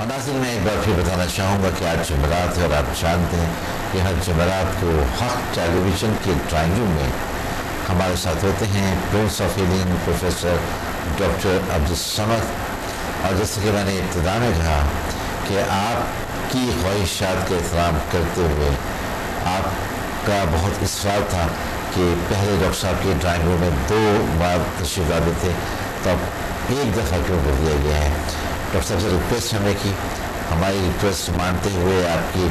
اور ناظرین میں ایک بار پھر بتانا چاہوں گا کہ آج جمعرات ہے اور آپ جانتے ہیں کہ ہر جمعرات کو حق ٹیلی ویژن کے ڈرائنگ روم میں ہمارے ساتھ ہوتے ہیں prince of Indian professor doctor Abdus Samad. اور جیسے کہ میں نے ابتدا میں کہا کہ آپ کی خواہشات کا احترام کرتے ہوئے آپ کا بہت اصرار تھا کہ پہلے ڈاکٹر صاحب کے ڈرائنگ روم میں 2 بار تشریف لاتے تھے، تو اب ایک دفعہ کیوں کر دیا گیا ہے. ڈاکٹر صاحب سے ریکویسٹ ہم نے کی، ہماری ریکویسٹ مانتے ہوئے آپ کی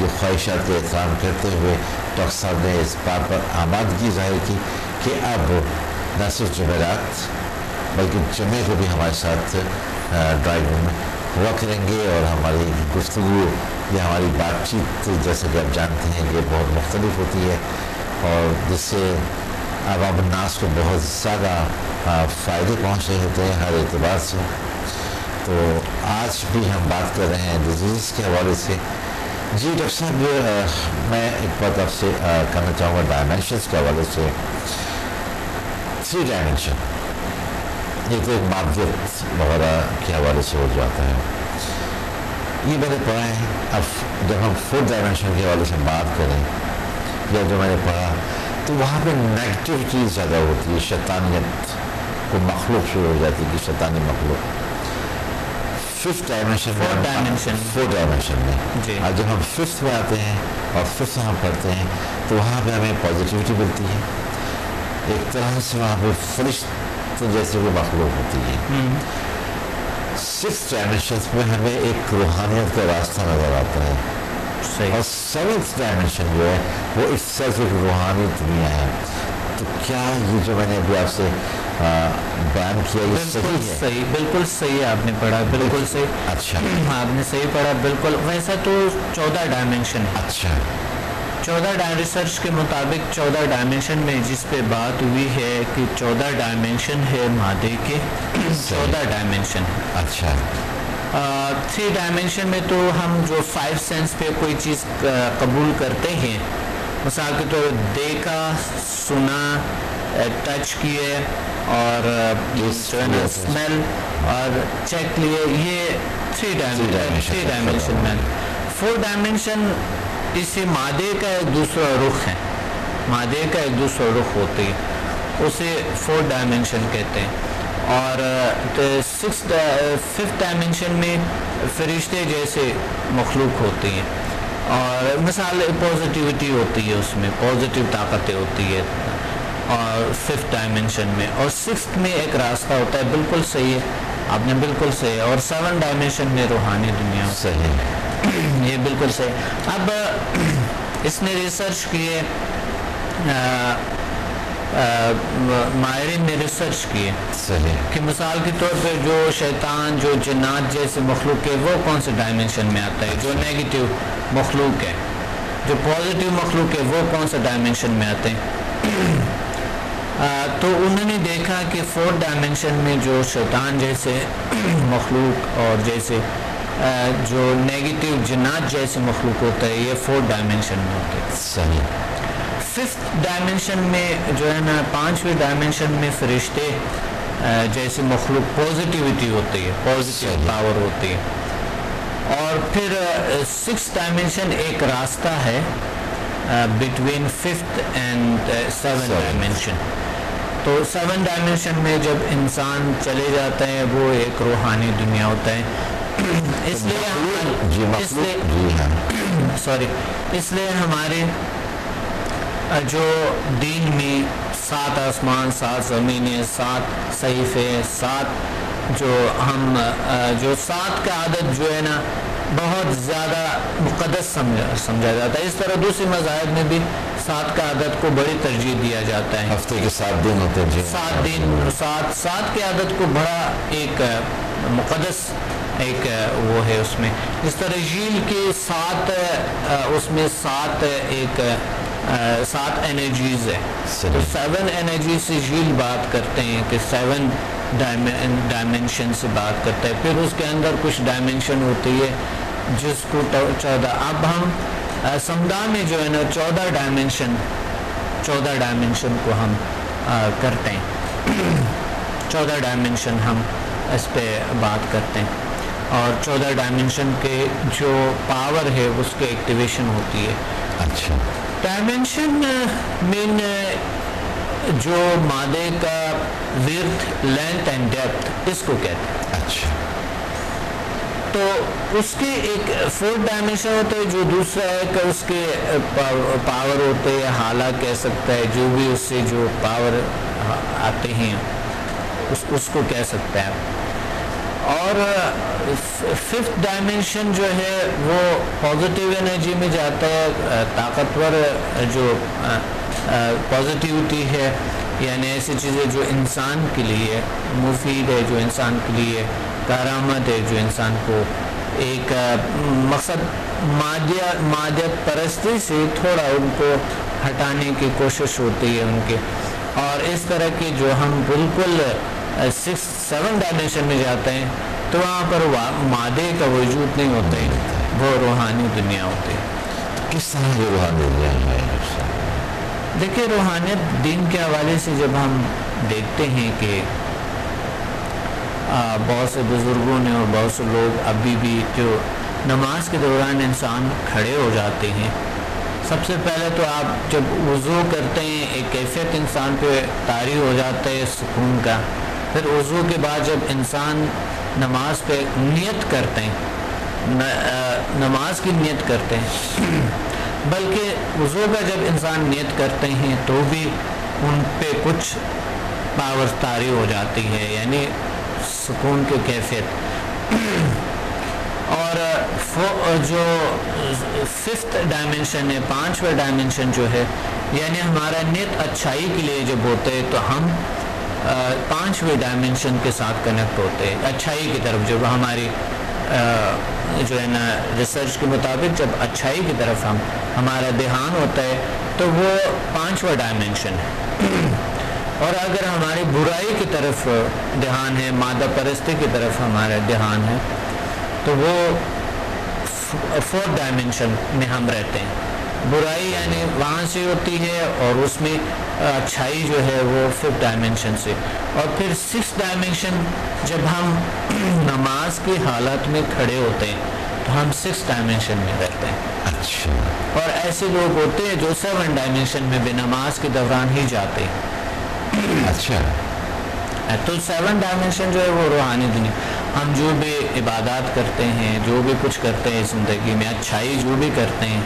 یہ خواہشات کا احترام کرتے ہوئے ڈاکٹر صاحب نے اس بات پر آمادگی ظاہر کی کہ اب نہ صرف جمعرات بلکہ جمعے کو بھی ہمارے ساتھ ڈرائنگ روم میں ہوا کریں گے، اور ہماری گفتگو یا ہماری بات چیت جیسا کہ آپ جانتے ہیں کہ بہت مختلف ہوتی ہے اور جس سے عوام الناس کو بہت زیادہ فائدے پہنچ رہے ہوتے ہیں ہر اعتبار سے. تو آج بھی ہم بات کر رہے ہیں ڈیزیز کے حوالے سے. جی ڈاکٹر صاحب، میں ایک بات آپ سے کرنا چاہوں گا ڈائمینشنس کے حوالے سے. 3 ڈائمینشن یہ تو ایک مادیت وغیرہ کے حوالے سے ہو جاتا ہے، یہ میں نے پڑھا ہے. اب جب ہم 4 ڈائمینشن کے حوالے سے بات کریں یا جو میں نے پڑھا تو وہاں پہ نیگیٹیوٹی زیادہ ہوتی ہے، شیطانیت کو مخلوق شروع ہو جاتی ہے کہ شیطانی مخلوق. 5th ڈائمینشن میں 4 ڈائمینشن میں اور جب ہم 5th میں آتے ہیں اور 5th ہم پڑھتے ہیں تو وہاں پہ ہمیں پازیٹیوٹی ملتی ہے، ایک طرح سے وہاں پہ فرشتے جیسے وہ مخلوق ہوتی ہے. 6th ڈائمینشن میں ہمیں ایک روحانیت کا راستہ نظر آتا ہے، اور 7th ڈائمینشن جو ہے وہ اس سے ایک روحانی دنیا ہے. تو کیا یہ جو میں نے ابھی آپ سے بیان کیا یہ صحیح ہے؟ صحیح، بالکل صحیح آپ نے پڑھا، بالکل صحیح. اچھا، آپ نے صحیح پڑھا بالکل. ویسا تو 14 ڈائمینشن ہے. اچھا، 14 ریسرچ کے مطابق 14 ڈائمینشن میں جس پہ بات ہوئی ہے کہ 14 ڈائمینشن ہے مادے کے، 14 ڈائمینشن ہے. اچھا. 3 ڈائمینشن میں تو ہم جو 5 سینس پہ کوئی چیز قبول کرتے ہیں، مثال کے طور دیکھا، سنا، ٹچ کیے اور اسمیل اور چیک لیے، یہ 3 ڈائمینشن میں. 4 ڈائمینشن اسے مادے کا ایک دوسرا رخ ہے، مادے کا ایک دوسرا رخ ہوتی ہے، اسے 4 ڈائمینشن کہتے ہیں. اور 5th ڈائمینشن میں فرشتے جیسے مخلوق ہوتی ہیں، اور مثال پازیٹیوٹی ہوتی ہے، اس میں پازیٹیو طاقتیں ہوتی ہے. اور 5th ڈائمینشن میں اور 6th میں ایک راستہ ہوتا ہے. بالکل صحیح ہے، آپ نے بالکل صحیح. اور 7 ڈائمینشن میں روحانی دنیا صحیح، یہ بالکل صحیح. اب اس نے ریسرچ کیے، ماہرین نے ریسرچ کیے کہ مثال کے طور پہ جو شیطان، جو جنات جیسے مخلوق ہے وہ کون سے ڈائمینشن میں آتا ہے، جو نیگیٹو مخلوق ہے، جو پازیٹیو مخلوق ہے وہ کون سے ڈائمینشن میں آتے ہیں. تو انہوں نے دیکھا کہ 4 ڈائمینشن میں جو شیطان جیسے مخلوق اور جیسے جو نیگیٹو جنات جیسے مخلوق ہوتا ہے یہ 4 ڈائمینشن میں ہوتے ہیں. صحیح. 5th ڈائمینشن میں جو ہے نا 5ویں ڈائمینشن میں فرشتے جیسے مخلوق پازیٹیوٹی ہوتی ہے، پازیٹیو پاور ہوتی ہے. اور پھر 6th ڈائمینشن ایک راستہ ہے between 5th and 7th dimension. تو 7 ڈائمینشن میں جب انسان چلے جاتا ہے وہ ایک روحانی دنیا ہوتا ہے. اس لیے ہمارے جو دین میں 7 آسمان، 7 زمینیں، 7 صحیفے، 7 جو ہم جو 7 کا عدد جو ہے نا بہت زیادہ مقدس سمجھا جاتا ہے. اس طرح دوسرے مذاہب میں بھی 7 کا عدد کو بڑی ترجیح دیا جاتا ہے. ہفتے کے 7 دن ہوتے ہیں، 7 دن، 7 کے عدد کو بڑا ایک مقدس ایک وہ ہے اس میں. اس طرح جیل کے 7 اس میں 7 ایک 7 انرجیز ہے. تو 7 انرجی سے جیل بات کرتے ہیں کہ 7 ڈائمینشن سے بات کرتا ہے. پھر اس کے اندر کچھ ڈائمینشن ہوتی ہے جس کو 14. اب ہم سمدھا میں جو ہے نا 14 ڈائمینشن کو ہم کرتے ہیں. 14 ڈائمینشن ہم اس پہ بات کرتے ہیں. اور 14 ڈائمنشن کے جو پاور ہے اس کے ایکٹیویشن ہوتی ہے. اچھا. ڈائمنشن مین جو مادے کا ورتھ، لینتھ اینڈ ڈیپتھ اس کو کہتے ہیں. اچھا. تو اس کے ایک 4 ڈائمنشن ہوتا ہے، جو دوسرا ہے کہ اس کے پاور ہوتے ہیں، حالہ کہہ سکتا ہے، جو بھی اس سے جو پاور آتے ہیں اس کو کہہ سکتا ہے. اور 5th ڈائمنشن جو ہے وہ پازیٹیو انرجی میں جاتا ہے، طاقتور جو پازیٹیوٹی ہے، یعنی ایسی چیزیں جو انسان کے لیے مفید ہے، جو انسان کے لیے کارآمد ہے، جو انسان کو ایک مقصد مادیت پرستی سے تھوڑا ان کو ہٹانے کی کوشش ہوتی ہے ان کے. اور اس طرح کی جو ہم بالکل 6-7 ڈائمنشن میں جاتے ہیں تو وہاں پر مادے کا وجود نہیں ہوتا ہے، وہ روحانی دنیا ہوتی ہے. کس طرح کی روحانی دنیا ہے؟ دیکھیے، روحانیت دین کے حوالے سے جب ہم دیکھتے ہیں کہ بہت سے بزرگوں نے اور بہت سے لوگ ابھی بھی جو نماز کے دوران انسان کھڑے ہو جاتے ہیں، سب سے پہلے تو آپ جب وضو کرتے ہیں ایک کیفیت انسان پہ طاری ہو جاتا ہے سکون کا. پھر وضو کے بعد جب انسان نماز پہ نیت کرتے ہیں، نماز کی نیت کرتے ہیں، بلکہ وضو کا جب انسان نیت کرتے ہیں تو بھی ان پہ کچھ پاور طاری ہو جاتی ہے، یعنی سکون کی کیفیت. اور جو 5th ڈائمنشن ہے، 5واں ڈائمنشن جو ہے، یعنی ہمارا نیت اچھائی کے لیے جب ہوتے ہے تو ہم 5ویں ڈائمنشن کے ساتھ کنیکٹ ہوتے ہیں، اچھائی کی طرف. جب ہماری جو ہے نا ریسرچ کے مطابق جب اچھائی کی طرف ہمارا دھیان ہوتا ہے تو وہ 5واں ڈائمنشن ہے. اور اگر ہماری برائی کی طرف دھیان ہے، مادہ پرستی کی طرف ہمارا دھیان ہے، تو وہ 4th ڈائمنشن میں ہم رہتے ہیں. برائی یعنی وہاں سے ہوتی ہے اور اس میں اچھائی جو ہے وہ 5th ڈائمنشن سے. اور پھر 6th ڈائمنشن جب ہم نماز کی حالت میں کھڑے ہوتے ہیں تو ہم 6th ڈائمنشن میں رہتے ہیں. اچھا. اور ایسے لوگ ہوتے ہیں جو 7 ڈائمنشن میں بھی نماز کے دوران ہی جاتے ہیں. اچھا. تو 7 ڈائمنشن جو ہے وہ روحانی دنیا. ہم جو بھی عبادات کرتے ہیں، جو بھی کچھ کرتے ہیں زندگی میں، اچھائی جو بھی کرتے ہیں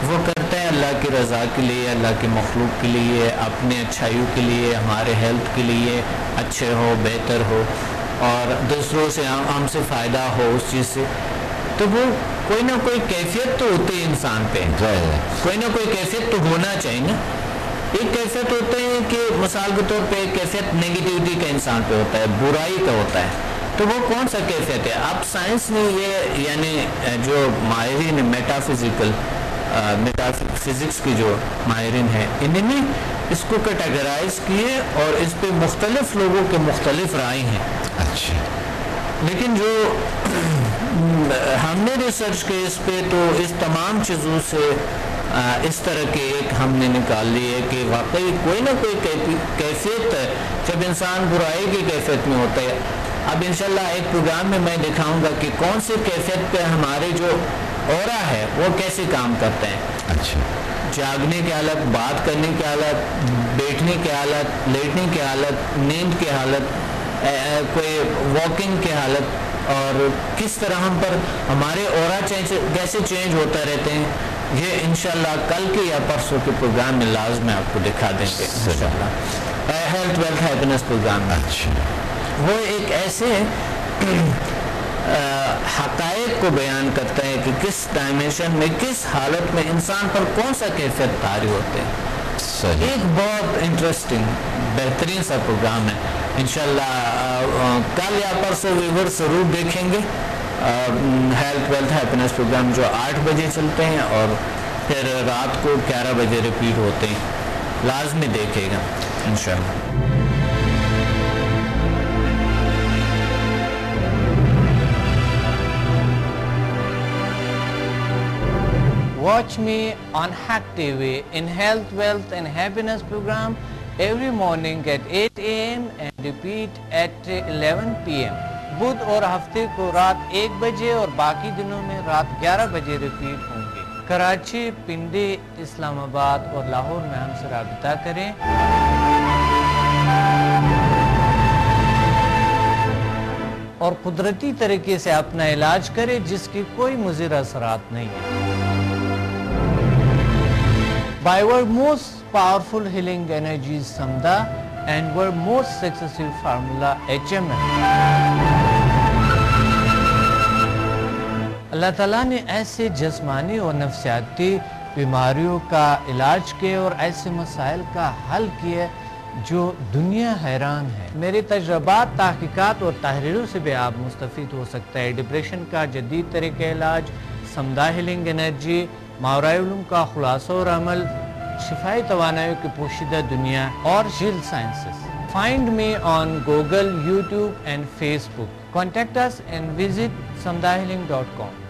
وہ کرتے ہیں اللہ کی رضا کے لیے، اللہ کی مخلوق کے لیے، اپنے اچھائیوں کے لیے، ہمارے ہیلتھ کے لیے اچھے ہو، بہتر ہو، اور دوسروں سے ہم سے فائدہ ہو اس چیز سے. تو وہ کوئی نہ کوئی کیفیت تو ہوتی ہے انسان پہ، کوئی نہ کوئی کیفیت تو ہونا چاہیے نا. ایک کیفیت ہوتا ہے کہ مثال کے طور پہ ایک کیفیت نیگیٹیوٹی کا انسان پہ ہوتا ہے، برائی کا ہوتا ہے. تو وہ کون سا کیفیت ہے؟ اب سائنس نے یہ یعنی جو ماہرین میٹا فزکس کی جو ماہرین ہیں انہوں نے اس کو کیٹیگرائز کیے اور اس پہ مختلف لوگوں کے مختلف رائے ہیں. اچھا. لیکن جو ہم نے ریسرچ کی اس پہ تو اس تمام چیزوں سے اس طرح کے ایک ہم نے نکال لی ہے کہ واقعی کوئی نہ کوئی کیفیت جب انسان برائی کی کیفیت میں ہوتا ہے. اب انشاءاللہ ایک پروگرام میں میں دکھاؤں گا کہ کون سی کیفیت پہ ہمارے جو اورا ہے وہ کیسے کام کرتے ہیں. اچھا. جاگنے کی حالت، بات کرنے کی حالت، بیٹھنے کی حالت، لیٹنے کی حالت، نیند کی حالت، کوئی واکنگ کی حالت، اور کس طرح ہم پر ہمارے اورا کیسے چینج ہوتا رہتے ہیں. یہ انشاءاللہ کل کے یا پرسوں کے پروگرام میں لازم آپ کو دکھا دیں گے انشاءاللہ. ہیلتھ ویلتھ ہیپینس پروگرام میں وہ ایک ایسے حقائق کو بیان کرتا ہے کہ کس ڈائمنشن میں، کس حالت میں انسان پر کون سا کیفیت طاری ہوتے ہیں. ایک بہت انٹرسٹنگ بہترین سا پروگرام ہے. انشاءاللہ کل یا پرسوں ویور ضرور دیکھیں گے. ہیلتھ ویلتھ ہیپینس پروگرام جو 8 بجے چلتے ہیں اور پھر رات کو 11 بجے ریپیٹ ہوتے ہیں. لازمی دیکھے گا انشاءاللہ. Watch me on Hack TV in Health, Wealth and Happiness program every morning at 8 a.m. and repeat at 11 p.m. بدھ اور ہفتے کو رات 1 بجے اور باقی دنوں میں رات 11 بجے ریپیٹ ہوں گے۔ کراچی، پنڈی، اسلام آباد اور لاہور میں ہم سے رابطہ کریں۔ اور قدرتی طریقے سے اپنا علاج کریں جس کی کوئی مضر اثرات نہیں ہے۔ By our most powerful healing energies Samda and our most successful formula HMM. اللہ تعالیٰ نے ایسے جسمانی اور نفسیاتی بیماریوں کا علاج کیا اور ایسے مسائل کا حل کیا جو دنیا حیران ہے۔ میرے تجربات، تحقیقات اور تحریروں سے بھی آپ مستفید ہو سکتا ہے۔ ڈپریشن کا جدید طریقہ علاج، سمدھا ہیلنگ انرجی، ماورائے علوم کا خلاصہ اور عمل، شفائی توانائیوں کی پوشیدہ دنیا اور جیل sciences. Find me on Google, YouTube and Facebook. Contact us and visit samdahealing.com.